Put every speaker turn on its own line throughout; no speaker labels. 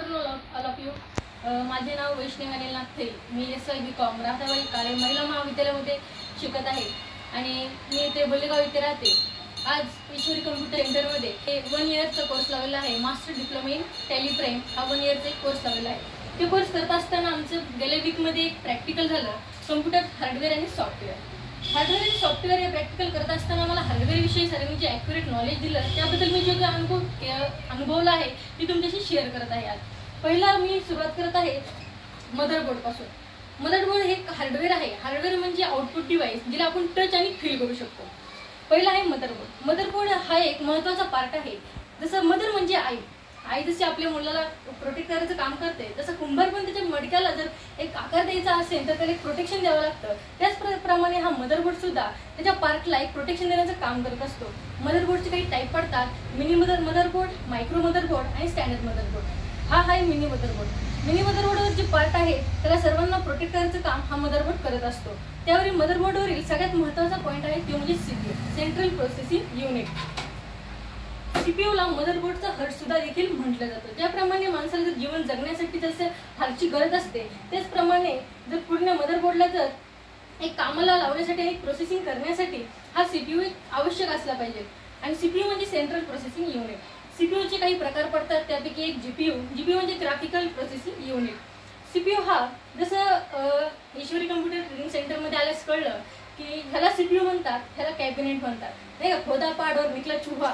Afternoon all of you. माझे नाव वैष्णवी अनिल नागथे. मी SY BCom Radhabai काळे महिला महाविद्यालयामध्ये शिकत आहे आणि मी इथे बोलेगाव इथे राहते. आज ईश्वरी कम्प्युटर सेंटरमध्ये 1 इयरचा कोर्स लावलेला आहे. Master diploma in tally prime हा 1 इयरचा एक कोर्स लावलेला आहे. ते कोर्स करत असताना आमचं गेल्या वीकमध्ये एक प्रॅक्टिकल झालं, कम्प्युटर हार्डवेअर आणि सॉफ्टवेअर. हार्डवेअर आणि सॉफ्टवेअर हे प्रॅक्टिकल करत असताना मला हार्डवेअरविषयी सर्वांनी जे ॲक्युरेट नॉलेज दिलं त्याबद्दल मी जो अनुभवला आहे ते तुमच्याशी शेअर करत आहे. आज पहिला मी सुरुवात करत आहे मदरबोर्डपासून. मदरबोर्ड हे हार्डवेअर आहे. हार्डवेअर म्हणजे आउटपुट डिव्हाइस जिला आपण टच आणि फील करू शकतो. पहिला आहे मदरबोर्ड. मदरबोर्ड हा एक महत्त्वाचा पार्ट आहे. जसं मदर म्हणजे आई जशी आपल्या मुलाला प्रोटेक्ट करायचं काम करते, तसं कुंभार पण त्याच्या मडक्याला जर एक आकार द्यायचा असेल तर त्याला एक प्रोटेक्शन द्यावं लागतं. त्याचप्रमाणे हा मदरबोर्ड सुद्धा त्याच्या पार्टला एक प्रोटेक्शन देण्याचं काम करत असतो. मदरबोर्डचे काही टाईप पडतात: मिनी मदरबोर्ड, मायक्रो मदरबोर्ड आणि स्टँडर्ड मदरबोर्ड. हा आहे मिनी मदरबोर्ड. मिनी मदरबोर्डवर जे पार्ट आहे त्याला सर्वांना प्रोटेक्ट करायचं काम हा मदरबोर्ड करत असतो. त्यावरील मदरबोर्डवरील सगळ्यात महत्त्वाचा पॉईंट आहे तो म्हणजे CPU, सेंट्रल प्रोसेसिंग युनिट. CPUला मदरबोर्डचा हार्ट सुद्धा देखील म्हटलं जातं. ज्याप्रमाणे माणसाला जर जीवन जगण्यासाठी जसं हार्टची गरज असते, त्याचप्रमाणे जर पूर्ण मदरबोर्डला जर एक कामाला लावण्यासाठी आणि प्रोसेसिंग करण्यासाठी हा CPU आवश्यक असला पाहिजे. आणि CPU म्हणजे सेंट्रल प्रोसेसिंग युनिट. CPUचे काही प्रकार पडतात, त्यापैकी एक GPU म्हणजे ग्राफिकल प्रोसेसिंग युनिट. CPU हा जसं ईश्वरी कम्प्युटर ट्रेनिंग सेंटरमध्ये आल्यास कळलं की ह्याला CPU म्हणतात, ह्याला कॅबिनेट म्हणतात, नाही का, खोदा पाड और निकला चूहा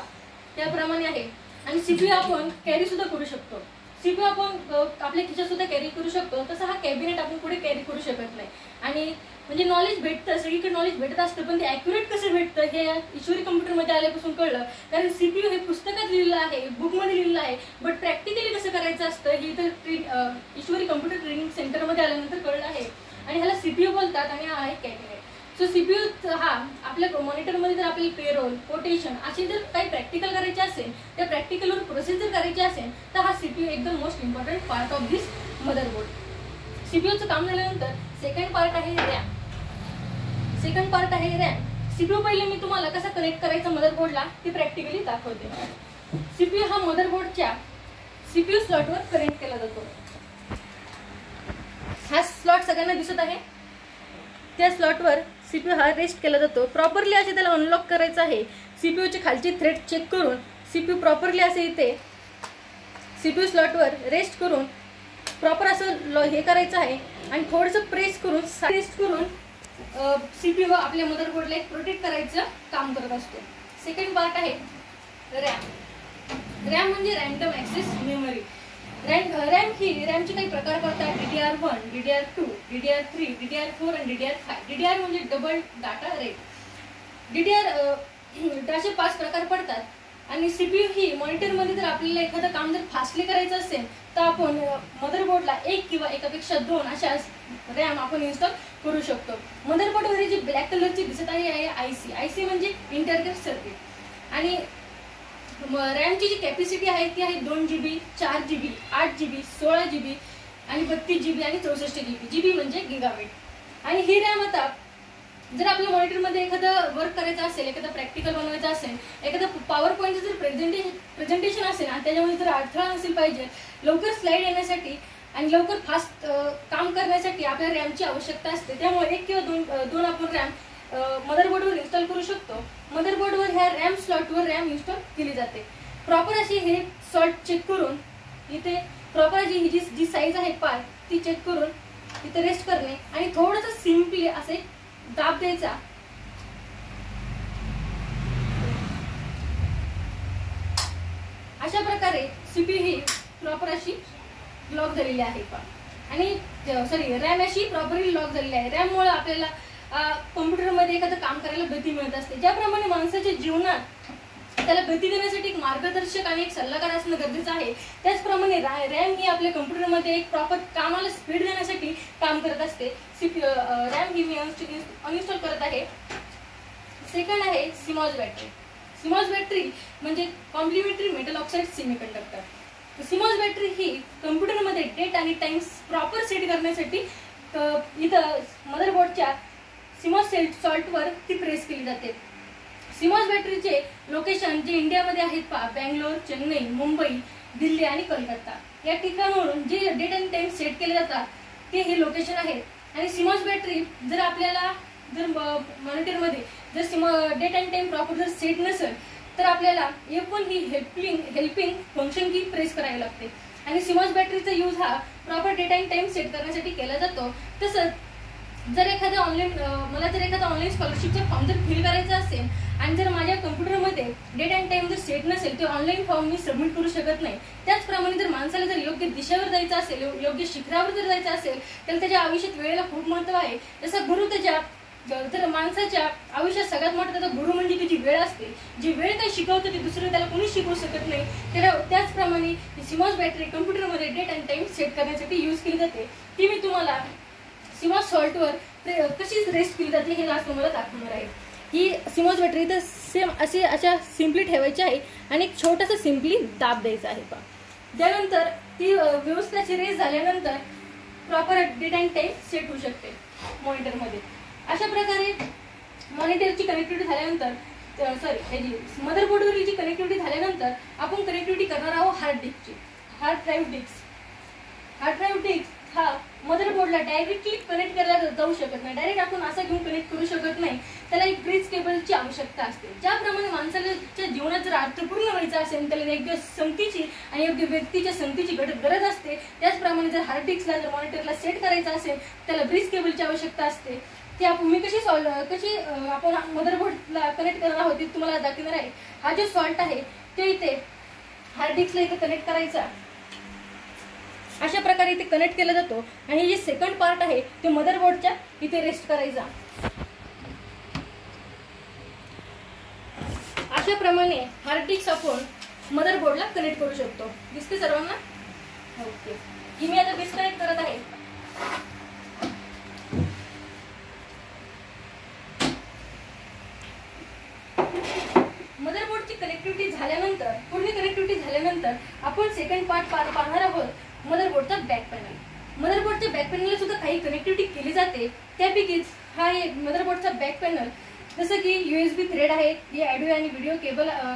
त्याप्रमाणे आहे. आणि CPU आपण कॅरी सुद्धा करू शकतो. CPU आपण आपल्या खिशात सुद्धा कॅरी करू शकतो. तसं हा कॅबिनेट आपण पुढे कॅरी करू शकत नाही. आणि म्हणजे नॉलेज भेटतं, सगळीकडे नॉलेज भेटत असतं, पण ते ॲक्युरेट कसं भेटतं हे ईश्वरी कम्प्युटरमध्ये आल्यापासून कळलं. कारण CPU हे पुस्तकात लिहिलेलं आहे, बुकमध्ये लिहिलेलं आहे, बट प्रॅक्टिकली कसं करायचं असतं हे तर ईश्वरी कम्प्युटर ट्रेनिंग सेंटरमध्ये आल्यानंतर कळलं आहे. आणि ह्याला CPU बोलतात आणि हा आहे कॅबिनेट. सो CPU हा आपल्या मॉनिटरमध्ये जर आपल्याला पेरोल, कोटेशन असे जर काही प्रॅक्टिकल करायचे असेल, त्या प्रॅक्टिकलवर प्रोसेस जर करायची असेल तर हा CPU एकदम most important part of this motherboard. CPUचं काम झाल्यानंतर सेकंड पार्ट आहे रॅम. CPU पहिले मी तुम्हाला कसा कनेक्ट करायचा मदरबोर्डला ते प्रॅक्टिकली दाखवते. CPU हा मदरबोर्डच्या CPU स्लॉटवर कनेक्ट केला जातो. हा स्लॉट सगळ्यांना दिसत आहे. त्या स्लॉटवर CPU हा रेस्ट केला जातो. प्रॉपरली असे त्याला अनलॉक करायचं आहे. CPUचे खालची थ्रेड चेक करून CPU प्रॉपरली असे इथे CPU स्लॉटवर रेस्ट करून प्रॉपर असं हे करायचं आहे आणि थोडंसं प्रेस करून CPU आपल्या मदरबोर्डला एक प्रोटेक्ट करायचं काम करत असतो. सेकंड पार्ट आहे रॅम म्हणजे रँडम ॲक्सेस मेमरी. रॅमचे काही प्रकार पडतात: DDR1, DDR2, DDR3, DDR4 आणि DDR5. DDR म्हणजे डबल डाटा रेट. DDR असे 5 प्रकार पडतात. आणि CPU ही मॉनिटरमध्ये जर आपल्याला एखादं काम जर फास्टली करायचं असेल तर आपण मदरबोर्डला 1 किंवा एकापेक्षा 2 अशा रॅम आपण इन्स्टॉल करू शकतो. मदरबोर्डवर जी ब्लॅक कलरची दिसत आहे IC म्हणजे इंटरनेट सर्किट. आणि रॅमची जी कॅपॅसिटी आहे ती आहे 2 GB, 4 GB, 8 GB, 16 GB आणि 32 GB आणि 64 GB. GB म्हणजे गिगाबाईट. आणि ही रॅम आता जर आपल्या मॉनिटरमध्ये एखादं वर्क करायचं असेल, एखादं प्रॅक्टिकल बनवायचं असेल, एखादं पॉवर पॉईंटचं जर प्रेझेंटेशन असेल आणि त्याच्यामध्ये जर अडथळा नसेल पाहिजे, लवकर स्लाईड येण्यासाठी आणि लवकर फास्ट काम करण्यासाठी आपल्याला रॅमची आवश्यकता असते. त्यामुळे 1 किंवा 2 आपण रॅम मदरबोर्डवर इन्स्टॉल करू शकतो. मदरबोर्डवर ह्या रॅम स्लॉटवर रॅम इन्स्टॉल केली जाते. प्रॉपर अशी हे स्लॉट चेक करून इथे प्रॉपर जी साईज आहे पार्ट ती चेक करून इथे रेस्ट करणे आणि थोडंसं सिम्पली असे दाब द्यायचा. अशा प्रकारे CPU ही प्रॉपर अशी लॉक झालेली आहे आणि रॅम अशी प्रॉपरली लॉक झालेली आहे. रॅममुळे आपल्याला कम्प्युटरमध्ये एखादं काम करायला गती मिळत असते. ज्याप्रमाणे माणसाच्या जीवनात त्याला गती देण्यासाठी एक मार्गदर्शक आणि एक सल्लागार असणं गरजेचं आहे, त्याचप्रमाणे रॅम ही आपल्या कम्प्युटरमध्ये एक प्रॉपर कामाला स्पीड देण्यासाठी काम करत असते. रॅम ही मी अनइन्स्टॉल करत आहे. सेकंड आहे CMOS बॅटरी. CMOS बॅटरी म्हणजे complementary metal oxide semiconductor. CMOS battery ही कम्प्युटरमध्ये डेट आणि टाइम प्रॉपर सेट करण्यासाठी इथं मदरबोर्डच्या CMOS सॉल्टवर ती प्रेस केली जाते. CMOS बॅटरीचे लोकेशन जे इंडियामध्ये आहेत बँगलोर, चेन्नई, मुंबई दिल्ली आणि कोलकाता या ठिकाणावरून जे डेट आणि टाइम सेट केले जातात ते हे लोकेशन आहेत. आणि CMOS बॅटरी जर आपल्याला जर मॉनिटरमध्ये जर डेट अँड टाइम प्रॉपर जर सेट नसेल तर आपल्याला F1 ही हेल्पिंग फंक्शन की प्रेस करावी लागते. आणि CMOS बॅटरीचा यूज हा proper date and time set करण्यासाठी केला जातो. तसंच जर एखादा मला जर एखादा ऑनलाईन स्कॉलरशिपचा फॉर्म जर फिल करायचा असेल आणि जर माझ्या कम्प्युटरमध्ये डेट अँड टाइम जर सेट नसेल तर ऑनलाईन फॉर्म मी सबमिट करू शकत नाही. त्याचप्रमाणे जर माणसाला जर योग्य दिशेवर जायचं असेल, योग्य शिखरावर जर जायचं असेल तर त्याच्या आयुष्यात वेळेला खूप महत्त्व आहे. जसं गुरु तर माणसाच्या आयुष्यात सगळ्यात मोठा त्याचा गुरु म्हणजे त्याची वेळ असते. जी वेळ काही शिकवतं ते दुसरं त्याला कोणी शिकवू शकत नाही. त्याचप्रमाणे CMOS बॅटरी कम्प्युटरमध्ये डेट अँड टाइम सेट करण्यासाठी यूज केली जाते. ती मी तुम्हाला CMOS सॉल्टवर कशी रेस्ट केली जाते हे आज तुम्हाला दाखवणार आहे. ही CMOS बॅटरी तर सेम अशा सिम्पली ठेवायची आहे आणि एक छोटासा सिम्पली दाब द्यायचा आहे. त्यानंतर ती व्यवस्थित रेस्ट झाल्यानंतर proper date and time set होऊ शकते मॉनिटरमध्ये. अशा प्रकारे मॉनिटरची कनेक्टिव्हिटी झाल्यानंतर मदरबोर्डवरील जी कनेक्टिव्हिटी झाल्यानंतर आपण कनेक्टिव्हिटी करणार आहोत हार्ड ड्राईव्ह डिस्क हा मदरबोर्डला डायरेक्टली कनेक्ट करायला जाऊ शकत नाही. डायरेक्ट आपण असं घेऊन कनेक्ट करू शकत नाही. त्याला एक ब्रिज केबलची आवश्यकता असते. ज्याप्रमाणे माणसाच्या जीवनात जर अर्थपूर्ण व्हायचं असेल त्याला योग्य संगतीची आणि योग्य व्यक्तीच्या संगतीची गरज असते. त्याचप्रमाणे जर हार्ड डिस्कला जर मॉनिटरला सेट करायचं असेल त्याला ब्रिज केबलची आवश्यकता असते. ती मी कशी आपण मदरबोर्डला कनेक्ट करणार आहोत ते तुम्हाला दाखवणार आहे. हा जो सॉल्ट आहे तो इथे हार्ड डिस्कला इथे कनेक्ट करायचा. अशा प्रकारे इथे कनेक्ट केला जातो आणि जे सेकंड पार्ट आहे ते मदरबोर्डच्या इथे रेस्ट करायचा. अशा प्रमाणे हार्ड डिस्क आपण मदरबोर्डला कनेक्ट करू शकतो. दिसते सर्वांना? ओके. ही मी आता डिस्कनेक्ट करत आहे. मदरबोर्डची कनेक्टिव्हिटी झाल्यानंतर आपण सेकंड पार्ट पाहणार आहोत. मदरबोर्डचा बॅक पॅनल. मदरबोर्डच्या बॅक पॅनलला सुद्धा काही कनेक्टिव्हिटी केली जाते. त्यापैकीच हा एक मदरबोर्डचा बॅक पॅनल जसं की USB थ्रेड आहे, हे ऑडिओ आणि व्हिडिओ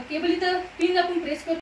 केबल इथं पिन आपण प्रेस करतो.